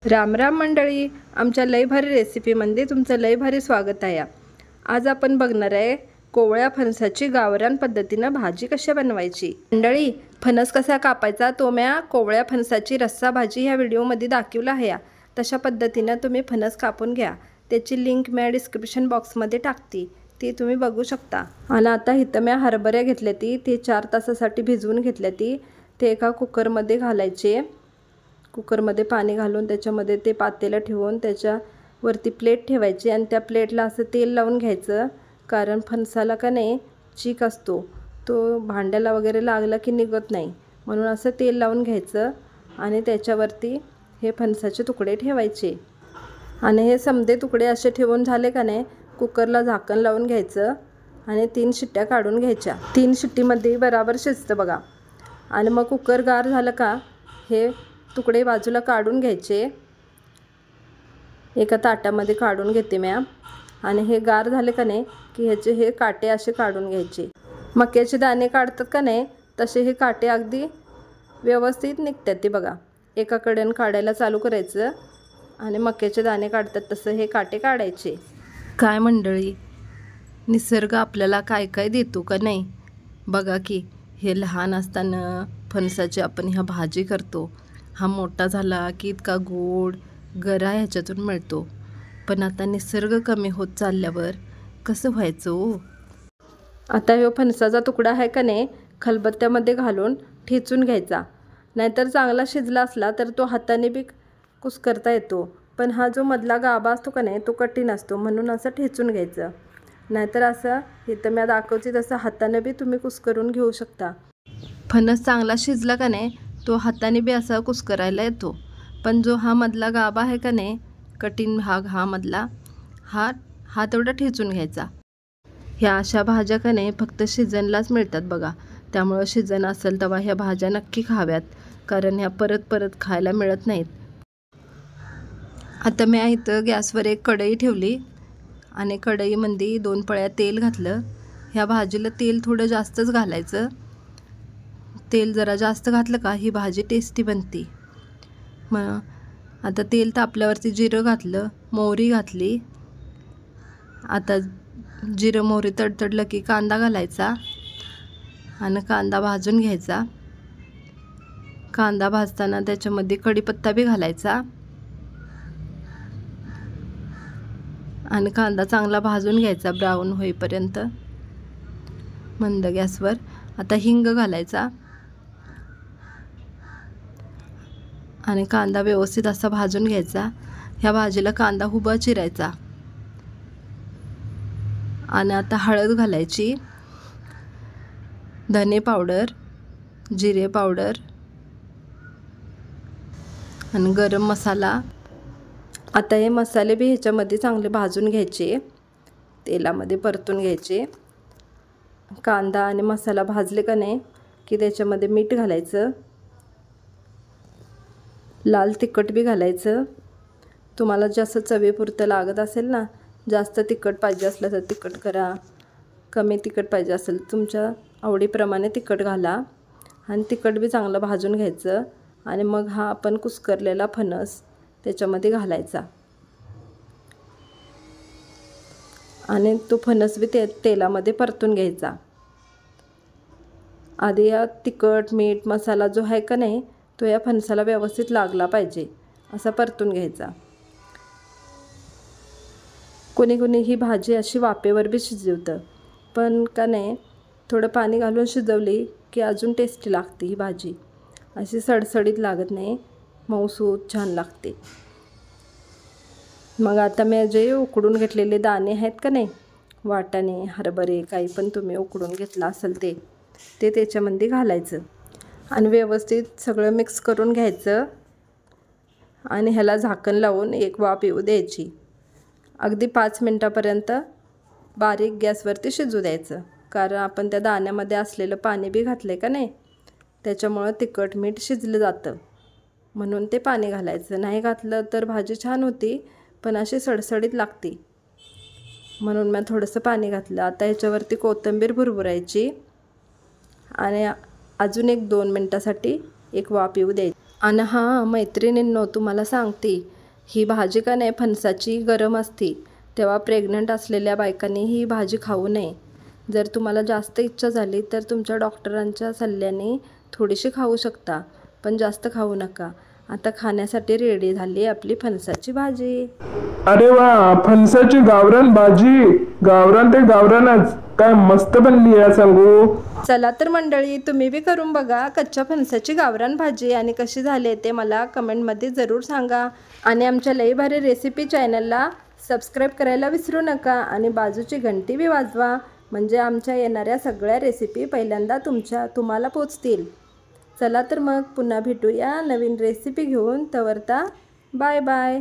राम राम मंडळी, आमच्या लय भारी रेसिपीमध्ये तुमचं लय भारी स्वागत आहे। आज आपण बघणार आहे कोवळ्या फणसाची गावरान पद्धतीनं भाजी कशी बनवायची। मंडळी, फणस कसा कापायचा तो म्या कोवळ्या फणसाची रस्सा भाजी ह्या व्हिडिओमध्ये दाखवला आहे। तशा पद्धतीनं तुम्ही फणस कापून घ्या। त्याची लिंक मी डिस्क्रिप्शन बॉक्समध्ये टाकते, ती तुम्ही बघू शकता। आणि आता इथं मी हरभरे घेतले ते 4 तासासाठी भिजवून घेतले ते एका कुकरमध्ये घालायचे। कुकरमध्ये पाणी घालून त्याच्यामध्ये ते पातेलं ठेवून त्याच्यावरती प्लेट ठेवायची आणि त्या प्लेटला असं तेल लावून घ्यायचं, कारण फणसाला का नाही चीक असतो, तो भांड्याला वगैरे लागला की निघत नाही, म्हणून असं तेल लावून घ्यायचं आणि त्याच्यावरती हे फणसाचे तुकडे ठेवायचे। आणि हे समदे तुकडे असे ठेवून झाले का नाही, कुकरला झाकण लावून घ्यायचं आणि 3 शिट्ट्या काढून घ्यायच्या। 3 शिट्टीमध्ये बराबर शिजतं बघा। आणि मग कुकर गार झालं का हे तुकडे बाजूला काढून घ्यायचे, एका ताटामध्ये काढून घेते मी। आणि हे गार झाले का नाही की ह्याचे हे काटे असे काढून घ्यायचे। मक्याचे दाणे काढतात का नाही तसे हे काटे अगदी व्यवस्थित निघतात ते बघा। एका कडेने काढायला चालू करायचं आणि मक्याचे दाणे काढतात तसं हे काटे काढायचे। काय मंडळी, निसर्ग आपल्याला काय काय देतो का नाही बघा की। हे लहान असताना फणसाची आपण ह्या भाजी करतो, हा मोठा झाला की इतका गोड गरा ह्याच्यातून मिळतो, पण आता निसर्ग कमी होत चालल्यावर कसं व्हायचं हो। आता ह्यो फणसाचा तुकडा आहे का नाही खलबत्त्यामध्ये घालून ठेचून घ्यायचा, नाहीतर चांगला शिजला असला तर तो हाताने बी कुस्करता येतो, पण हा जो मधला गाभा असतो का नाही तो कठीण असतो, म्हणून असं ठेचून घ्यायचं। नाहीतर असं इथं मी दाखवते तसं हाताने बी तुम्ही कुस्करून घेऊ शकता। फणस चांगला शिजला का नाही तो हाताने बी असा कुस्करायला येतो, पण जो हा मधला गाभा आहे का नाही कठीण भाग हा मधला हा तेवढा ठेचून घ्यायचा। ह्या अशा भाज्या का नाही फक्त सीझनलाच मिळतात बघा, त्यामुळं सीझन असेल तेव्हा ह्या भाज्या नक्की खाव्यात, कारण ह्या परत परत खायला मिळत नाहीत। आता मी इथं गॅसवर एक कढई ठेवली आणि कढईमध्ये 2 पळ्या तेल घातलं। ह्या भाजीला तेल थोडं जास्तच घालायचं, तेल जरा जास्त घातलं का ही भाजी टेस्टी बनते। मग आता तेल तापल्यावरती जिरं घातलं, मोहरी घातली। आता जिरं मोहरी तडतडलं की कांदा घालायचा आणि कांदा भाजून घ्यायचा। कांदा भाजताना त्याच्यामध्ये कढीपत्ता बी घालायचा आणि कांदा चांगला भाजून घ्यायचा ब्राऊन होईपर्यंत मंद गॅसवर। आता हिंग घालायचा आणि कांदा व्यवस्थित असा भाजून घ्यायचा। ह्या भाजीला कांदा उभा चिरायचा आणि आता हळद घालायची, धने पावडर, जिरे पावडर आणि गरम मसाला। आता हे मसाले बी ह्याच्यामध्ये चांगले भाजून घ्यायचे, तेलामध्ये परतून घ्यायचे। कांदा आणि मसाला भाजले का नाही की त्याच्यामध्ये मीठ घालायचं, लाल तिखट बी घालायचं। तुम्हाला जास्त चवीपुरतं लागत असेल ना, जास्त तिखट पाहिजे असलं तर तिखट करा, कमी तिखट पाहिजे असेल तुमच्या आवडीप्रमाणे तिखट घाला। आणि तिखट बी चांगलं भाजून घ्यायचं आणि मग हा आपण कुस्करलेला फणस त्याच्यामध्ये घालायचा आणि तो फणस बी तेलामध्ये परतून घ्यायचा। आधी या तिखट मीठ मसाला जो आहे का नाही तो या फणसाला व्यवस्थित लागला पाहिजे असा परतून घ्यायचा। कोणी कोणी ही भाजी अशी वाफेवर बी शिजवतं, पण का नाही थोडं पाणी घालून शिजवली की अजून टेस्टी लागते ही भाजी, अशी सडसडीत लागत नाही, मऊसूत छान लागते। मग आता मी जे उकडून घेतलेले दाणे आहेत का नाही, वाटाणे हरभरे काही पण तुम्ही उकडून घेतला असेल ते त्याच्यामध्ये घालायचं आणि व्यवस्थित सगळं मिक्स करून घ्यायचं आणि ह्याला झाकण लावून एक वाफ येऊ द्यायची। अगदी 5 मिनटापर्यंत बारीक गॅसवरती शिजू द्यायचं, कारण आपण त्या दाण्यामध्ये असलेलं पाणी बी घातलं का नाही त्याच्यामुळं तिखट मीठ शिजलं जातं, म्हणून ते पाणी घालायचं। नाही घातलं तर भाजी छान होती पण अशी सडसडीत लागते, म्हणून मी थोडंसं पाणी घातलं। आता ह्याच्यावरती कोथिंबीर भुरभुरायची आणि अजून 1-2 मिनटासाठी एक वाफ येऊ द्यायची। आणि हां मैत्रिणींनो, तुम्हाला सांगते ही भाजी का नाही फणसाची गरम असती, तेव्हा प्रेग्नंट असलेल्या बायकांनी ही भाजी खाऊ नये. जर तुम्हाला जास्त इच्छा झाली तर तुमच्या डॉक्टरांच्या सल्ल्याने थोडीशी खाऊ शकता, पण जास्त खाऊ नका. आता खाण्यासाठी रेडी झाली आपली फणसाची भाजी. अरे वा, फणसाची गावरान भाजी. गावरान ते गावरानच, काय मस्त बनली आहे सांगू. चला तर मंडळी, तुम्ही बी करून बघा कच्च्या फणसाची गावरान भाजी आणि कशी झाली ते मला कमेंटमध्ये जरूर सांगा. आणि आमच्या लई भारी रेसिपी चॅनलला सबस्क्राईब करायला विसरू नका आणि बाजूची घंटी बी वाजवा, म्हणजे आमच्या येणाऱ्या सगळ्या रेसिपी पहिल्यांदा तुम्हाला पोचतील. चला तर मग पुन्हा भेटूया नवीन रेसिपी घेऊन. तवरता बाय बाय.